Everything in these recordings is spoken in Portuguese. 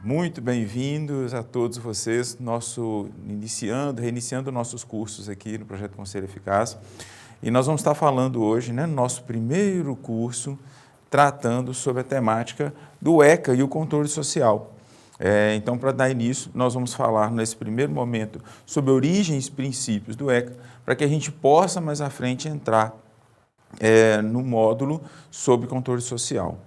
Muito bem-vindos a todos vocês, reiniciando nossos cursos aqui no Projeto Conselho Eficaz. E nós vamos estar falando hoje, no nosso primeiro curso, tratando sobre a temática do ECA e o controle social. Então, para dar início, nós vamos falar nesse primeiro momento sobre origens e princípios do ECA, para que a gente possa mais à frente entrar no módulo sobre controle social.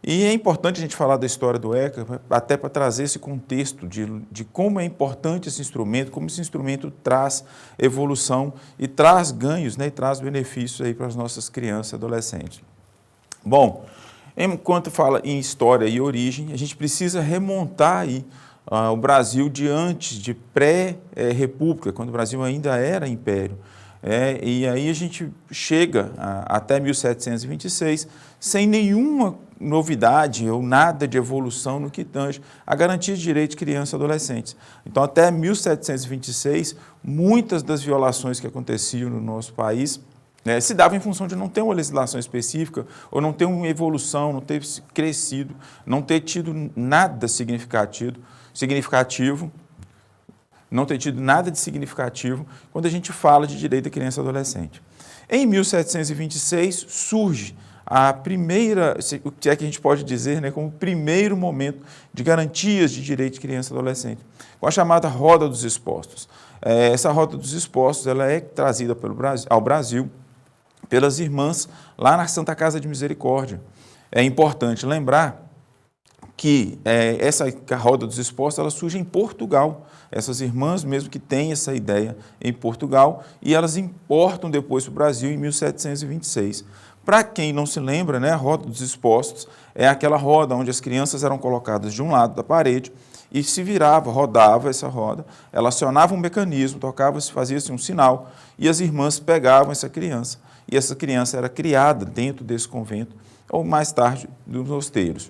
E é importante a gente falar da história do ECA, até para trazer esse contexto de como é importante esse instrumento, como esse instrumento traz evolução e traz ganhos, e traz benefícios aí para as nossas crianças e adolescentes. Bom, enquanto fala em história e origem, a gente precisa remontar aí o Brasil de antes, de pré-república, quando o Brasil ainda era império. E aí a gente chega até 1726 sem nenhuma novidade ou nada de evolução no que tange a garantia de direitos de crianças e adolescentes. Então, até 1726, muitas das violações que aconteciam no nosso país se davam em função de não ter uma legislação específica ou não ter uma evolução, não ter crescido, não ter tido nada significativo, não ter tido nada de significativo quando a gente fala de direito da criança e adolescente. Em 1726 surge a primeira, o que é que a gente pode dizer, como o primeiro momento de garantias de direito de criança e adolescente, com a chamada Roda dos Expostos. Essa Roda dos Expostos ela é trazida ao Brasil pelas irmãs lá na Santa Casa de Misericórdia. É importante lembrar que essa Roda dos Expostos ela surge em Portugal. Essas irmãs mesmo que têm essa ideia em Portugal e elas importam depois para o Brasil em 1726. Para quem não se lembra, a Roda dos Expostos é aquela roda onde as crianças eram colocadas de um lado da parede e se virava, rodava essa roda, ela acionava um mecanismo, tocava-se, fazia-se um sinal e as irmãs pegavam essa criança. E essa criança era criada dentro desse convento ou mais tarde dos mosteiros.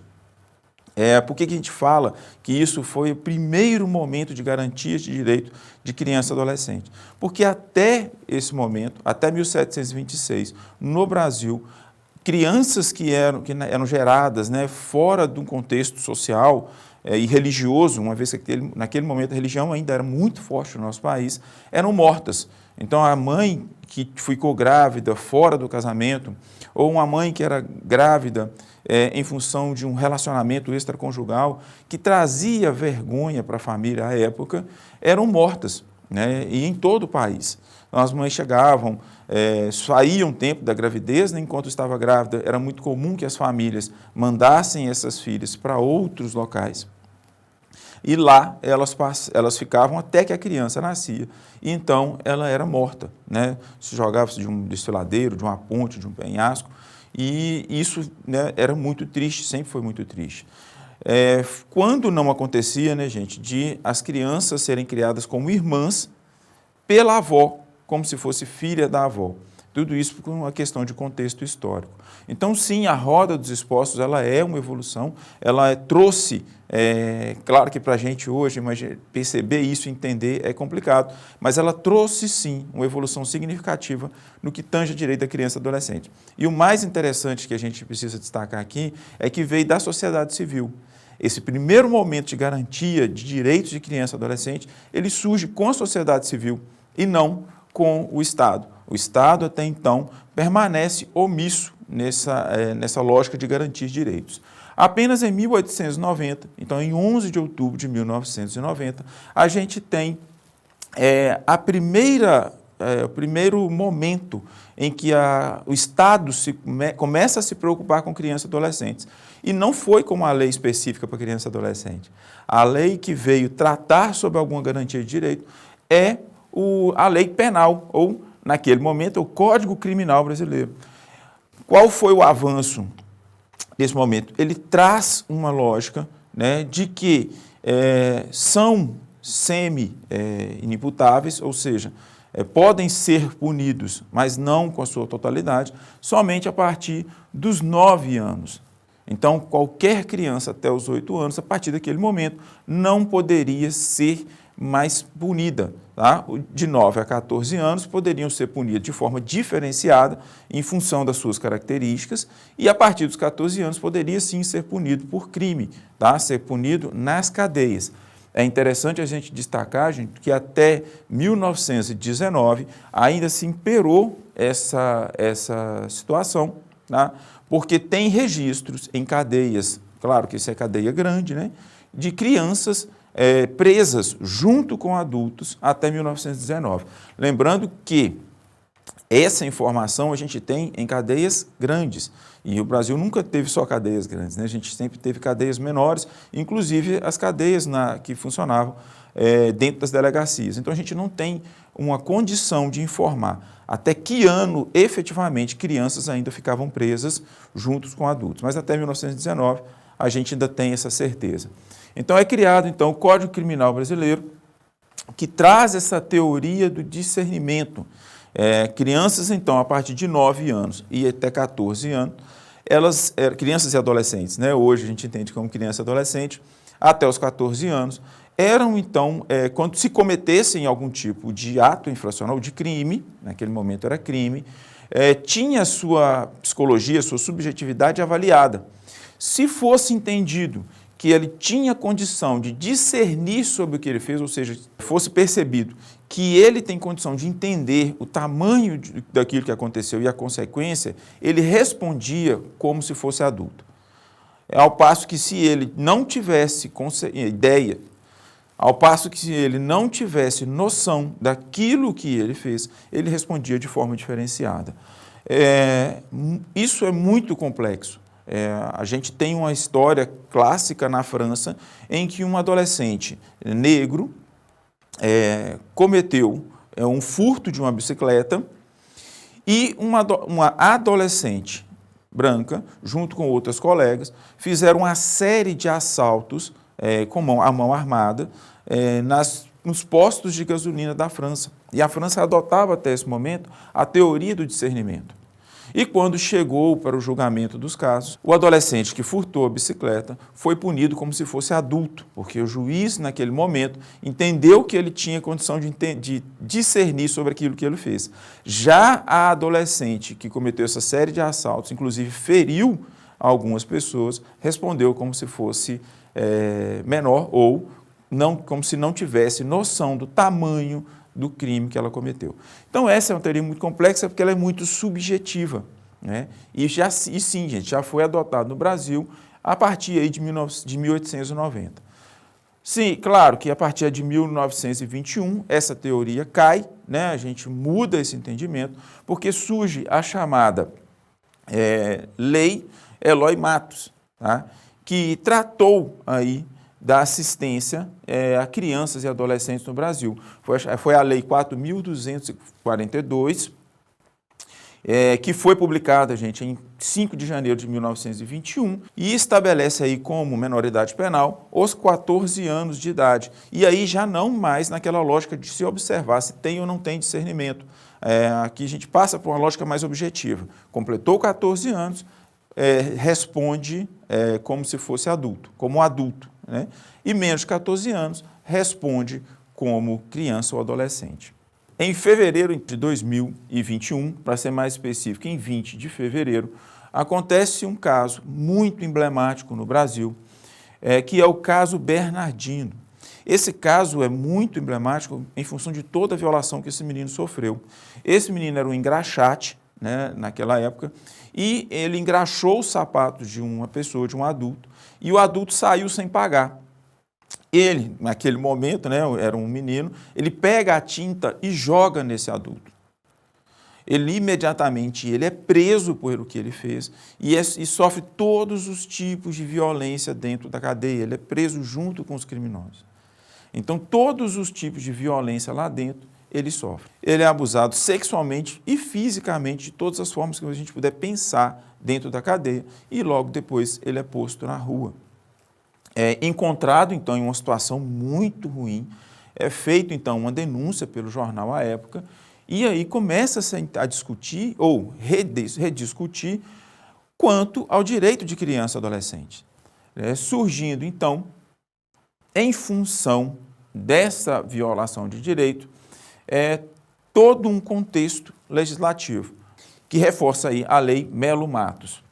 Por que a gente fala que isso foi o primeiro momento de garantias de direito de criança e adolescente? Porque até esse momento, até 1726, no Brasil, crianças que eram geradas fora de um contexto social e religioso, uma vez que naquele momento a religião ainda era muito forte no nosso país, eram mortas. Então, a mãe que ficou grávida fora do casamento, ou uma mãe que era grávida em função de um relacionamento extraconjugal que trazia vergonha para a família à época, eram mortas, e em todo o país. Então, as mães chegavam, saíam tempo da gravidez, enquanto estava grávida, era muito comum que as famílias mandassem essas filhas para outros locais. E lá elas ficavam até que a criança nascia. E então ela era morta. Se jogava-se de um desfiladeiro, de uma ponte, de um penhasco. E isso era muito triste, sempre foi muito triste. Quando não acontecia, gente, de as crianças serem criadas como irmãs pela avó, como se fosse filha da avó. Tudo isso por uma questão de contexto histórico. Então, sim, a Roda dos Expostos ela é uma evolução, ela trouxe, claro que para a gente hoje, perceber isso, entender é complicado, mas ela trouxe, sim, uma evolução significativa no que tange a direito da criança e adolescente. E o mais interessante que a gente precisa destacar aqui é que veio da sociedade civil. Esse primeiro momento de garantia de direitos de criança e adolescente, ele surge com a sociedade civil e não com o Estado. O Estado, até então, permanece omisso nessa lógica de garantir direitos. Apenas em 1890, então em 11 de outubro de 1990, a gente tem o primeiro momento em que o Estado começa a se preocupar com crianças e adolescentes. E não foi com uma lei específica para criança e adolescente. A lei que veio tratar sobre alguma garantia de direito é a lei penal, ou, naquele momento, o Código Criminal Brasileiro. Qual foi o avanço desse momento? Ele traz uma lógica de que são semi-inimputáveis, ou seja, podem ser punidos, mas não com a sua totalidade, somente a partir dos 9 anos. Então, qualquer criança até os 8 anos, a partir daquele momento, não poderia ser mais punida. Tá? De 9 a 14 anos poderiam ser punidos de forma diferenciada em função das suas características e a partir dos 14 anos poderia sim ser punido por crime, tá? Ser punido nas cadeias. É interessante a gente destacar, gente, que até 1919 ainda se imperou essa situação, tá? Porque tem registros em cadeias, claro que isso é cadeia grande, né? De crianças presas junto com adultos até 1919. Lembrando que essa informação a gente tem em cadeias grandes. E o Brasil nunca teve só cadeias grandes, né? A gente sempre teve cadeias menores, inclusive as cadeias que funcionavam dentro das delegacias. Então a gente não tem uma condição de informar até que ano efetivamente crianças ainda ficavam presas juntos com adultos. Mas até 1919 a gente ainda tem essa certeza. Então é criado então, o Código Criminal Brasileiro, que traz essa teoria do discernimento. Crianças, então, a partir de 9 anos e até 14 anos, crianças e adolescentes, né? Hoje a gente entende como criança e adolescente, até os 14 anos, eram, então, quando se cometessem algum tipo de ato infracional, de crime, naquele momento era crime, tinha sua psicologia, sua subjetividade avaliada. Se fosse entendido que ele tinha condição de discernir sobre o que ele fez, ou seja, fosse percebido que ele tem condição de entender o tamanho daquilo que aconteceu e a consequência, ele respondia como se fosse adulto. Ao passo que se ele não tivesse ideia, ao passo que se ele não tivesse noção daquilo que ele fez, ele respondia de forma diferenciada. Isso é muito complexo. A gente tem uma história clássica na França em que um adolescente negro cometeu um furto de uma bicicleta e uma adolescente branca, junto com outras colegas, fizeram uma série de assaltos com a mão armada nos postos de gasolina da França. E a França adotava até esse momento a teoria do discernimento. E quando chegou para o julgamento dos casos, o adolescente que furtou a bicicleta foi punido como se fosse adulto, porque o juiz, naquele momento, entendeu que ele tinha condição de discernir sobre aquilo que ele fez. Já a adolescente que cometeu essa série de assaltos, inclusive feriu algumas pessoas, respondeu como se fosse menor ou como se não tivesse noção do tamanho do crime que ela cometeu. Então, essa é uma teoria muito complexa porque ela é muito subjetiva, né? E sim, gente, já foi adotado no Brasil a partir aí de 1890. Sim, claro que a partir de 1921 essa teoria cai, né? A gente muda esse entendimento porque surge a chamada Lei Eloy Matos, tá? Que tratou aí da assistência a crianças e adolescentes no Brasil. Foi a Lei 4.242, que foi publicada, gente, em 5 de janeiro de 1921 e estabelece aí como menoridade penal os 14 anos de idade. E aí já não mais naquela lógica de se observar se tem ou não tem discernimento. Aqui a gente passa por uma lógica mais objetiva. Completou 14 anos, responde como se fosse adulto, como adulto, né? E menos de 14 anos responde como criança ou adolescente. Em fevereiro de 2021, para ser mais específico, em 20 de fevereiro, acontece um caso muito emblemático no Brasil, que é o caso Bernardino. Esse caso é muito emblemático em função de toda a violação que esse menino sofreu. Esse menino era um engraxate, né, naquela época, e ele engraxou os sapatos de uma pessoa, de um adulto, e o adulto saiu sem pagar. Ele, naquele momento, né, era um menino, ele pega a tinta e joga nesse adulto. Ele imediatamente é preso por o que ele fez e sofre todos os tipos de violência dentro da cadeia. Ele é preso junto com os criminosos. Então, todos os tipos de violência lá dentro, ele sofre. Ele é abusado sexualmente e fisicamente de todas as formas que a gente puder pensar dentro da cadeia e logo depois ele é posto na rua. Encontrado, então, em uma situação muito ruim, feito, então, uma denúncia pelo jornal à época e aí começa a discutir ou rediscutir quanto ao direito de criança e adolescente. Surgindo, então, em função dessa violação de direito, todo um contexto legislativo que reforça aí a Lei Melo Matos.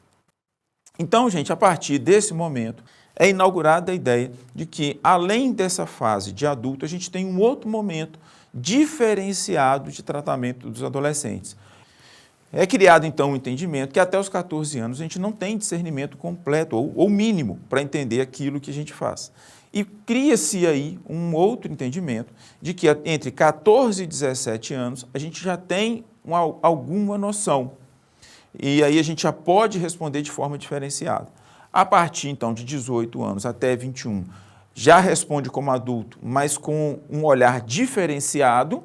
Então, gente, a partir desse momento, é inaugurada a ideia de que, além dessa fase de adulto, a gente tem um outro momento diferenciado de tratamento dos adolescentes. É criado, então, um entendimento que até os 14 anos a gente não tem discernimento completo ou mínimo para entender aquilo que a gente faz. E cria-se aí um outro entendimento de que entre 14 e 17 anos a gente já tem alguma noção. E aí a gente já pode responder de forma diferenciada. A partir, então, de 18 anos até 21, já responde como adulto, mas com um olhar diferenciado.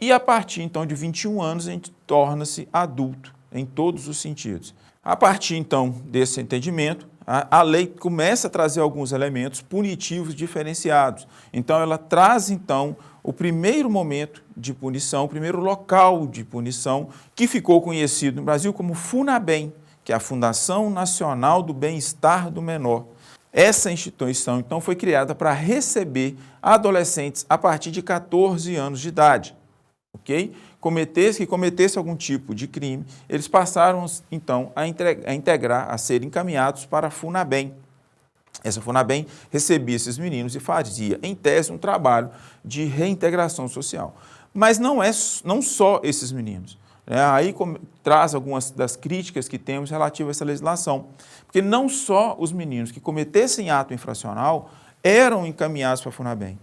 E a partir, então, de 21 anos, a gente torna-se adulto em todos os sentidos. A partir, então, desse entendimento, a lei começa a trazer alguns elementos punitivos diferenciados. Então, ela traz, então, o primeiro momento de punição, o primeiro local de punição, que ficou conhecido no Brasil como FUNABEM, que é a Fundação Nacional do Bem-Estar do Menor. Essa instituição, então, foi criada para receber adolescentes a partir de 14 anos de idade. Ok? Que cometesse algum tipo de crime, eles passaram, então, a integrar, a serem encaminhados para a FUNABEM. Essa FUNABEM recebia esses meninos e fazia, em tese, um trabalho de reintegração social. Mas não só esses meninos. Aí traz algumas das críticas que temos relativas a essa legislação. Porque não só os meninos que cometessem ato infracional eram encaminhados para a FUNABEM.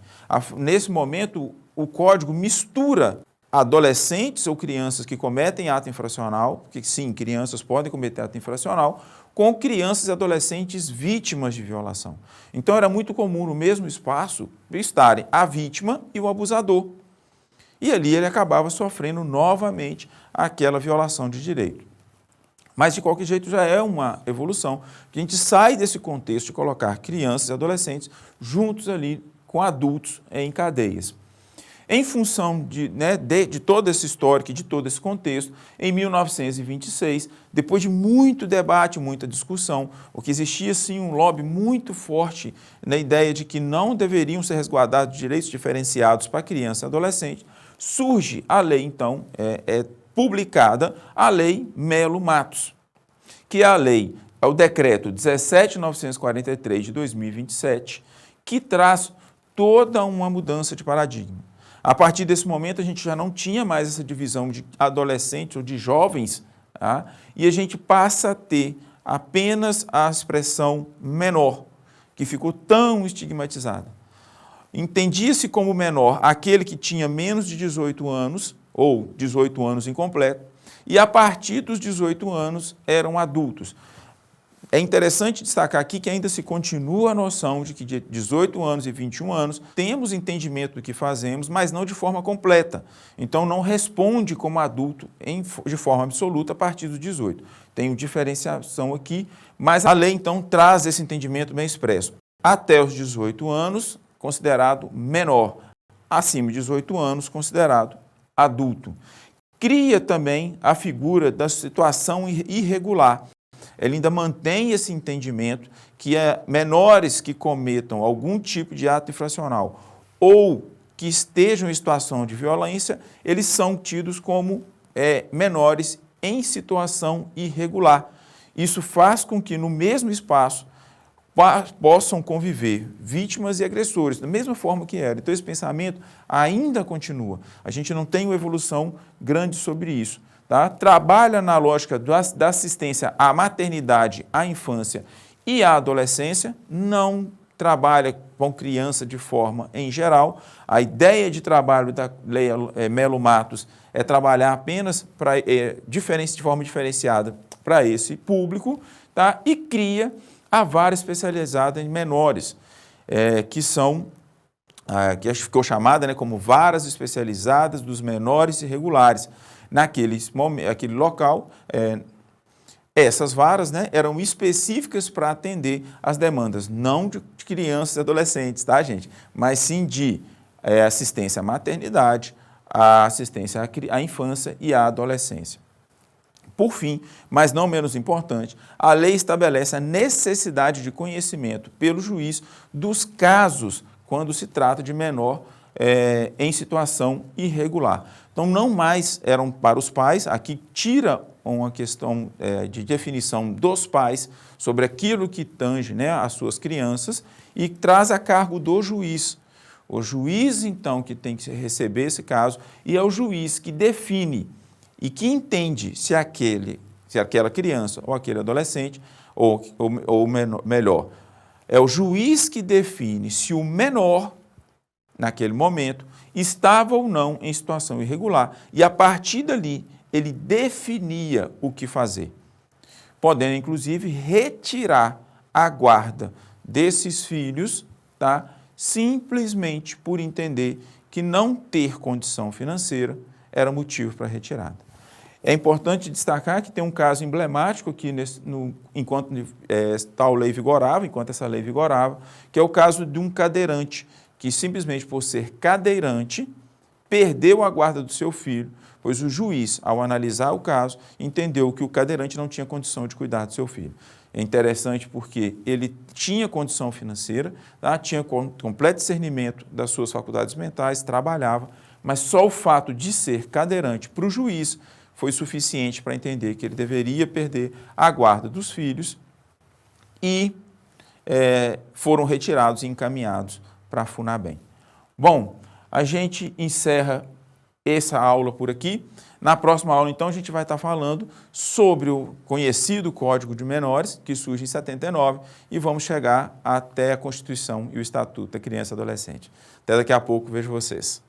Nesse momento, o Código mistura adolescentes ou crianças que cometem ato infracional, porque sim, crianças podem cometer ato infracional, com crianças e adolescentes vítimas de violação. Então era muito comum no mesmo espaço estarem a vítima e o abusador. E ali ele acabava sofrendo novamente aquela violação de direito. Mas, de qualquer jeito, já é uma evolução, que a gente sai desse contexto de colocar crianças e adolescentes juntos ali com adultos em cadeias. Em função de todo esse histórico e de todo esse contexto, em 1926, depois de muito debate, muita discussão, o que existia sim um lobby muito forte na ideia de que não deveriam ser resguardados direitos diferenciados para criança e adolescente, surge a lei, então, publicada, a Lei Melo Matos, que é o decreto 17.943 de 2027, que traz toda uma mudança de paradigma. A partir desse momento, a gente já não tinha mais essa divisão de adolescentes ou de jovens, tá? E a gente passa a ter apenas a expressão menor, que ficou tão estigmatizada. Entendia-se como menor aquele que tinha menos de 18 anos, ou 18 anos incompleto, e a partir dos 18 anos eram adultos. É interessante destacar aqui que ainda se continua a noção de que de 18 anos e 21 anos temos entendimento do que fazemos, mas não de forma completa. Então, não responde como adulto de forma absoluta a partir dos 18. Tem uma diferenciação aqui, mas a lei, então, traz esse entendimento bem expresso. Até os 18 anos, considerado menor. Acima de 18 anos, considerado adulto. Cria também a figura da situação irregular. Ele ainda mantém esse entendimento que menores que cometam algum tipo de ato infracional ou que estejam em situação de violência, eles são tidos como menores em situação irregular. Isso faz com que no mesmo espaço possam conviver vítimas e agressores, da mesma forma que era. Então esse pensamento ainda continua. A gente não tem uma evolução grande sobre isso. Tá? Trabalha na lógica da assistência à maternidade, à infância e à adolescência, não trabalha com criança de forma em geral. A ideia de trabalho da Lei Melo Matos é trabalhar apenas de forma diferenciada para esse público, tá? E cria a vara especializada em menores, que ficou chamada como varas especializadas dos menores irregulares. Naquele local, essas varas eram específicas para atender as demandas, não de crianças e adolescentes, tá, gente? Mas sim de assistência à maternidade, a assistência à infância e à adolescência. Por fim, mas não menos importante, a lei estabelece a necessidade de conhecimento pelo juiz dos casos quando se trata de menor em situação irregular. Então, não mais eram para os pais, aqui tira uma questão de definição dos pais sobre aquilo que tange, né, as suas crianças e traz a cargo do juiz. O juiz, então, que tem que receber esse caso e é o juiz que define e que entende se aquela criança ou aquele adolescente, ou melhor, é o juiz que define se o menor, naquele momento, estava ou não em situação irregular. E, a partir dali, ele definia o que fazer, podendo, inclusive, retirar a guarda desses filhos, tá? Simplesmente por entender que não ter condição financeira era motivo para retirada. É importante destacar que tem um caso emblemático aqui, enquanto tal lei vigorava, enquanto essa lei vigorava, que é o caso de um cadeirante, que simplesmente por ser cadeirante, perdeu a guarda do seu filho, pois o juiz, ao analisar o caso, entendeu que o cadeirante não tinha condição de cuidar do seu filho. É interessante porque ele tinha condição financeira, tá? Tinha completo discernimento das suas faculdades mentais, trabalhava, mas só o fato de ser cadeirante para o juiz foi suficiente para entender que ele deveria perder a guarda dos filhos e foram retirados e encaminhados para a FUNABEM. Bom, a gente encerra essa aula por aqui. Na próxima aula, então, a gente vai estar falando sobre o conhecido Código de Menores, que surge em 79, e vamos chegar até a Constituição e o Estatuto da Criança e Adolescente. Até daqui a pouco, vejo vocês.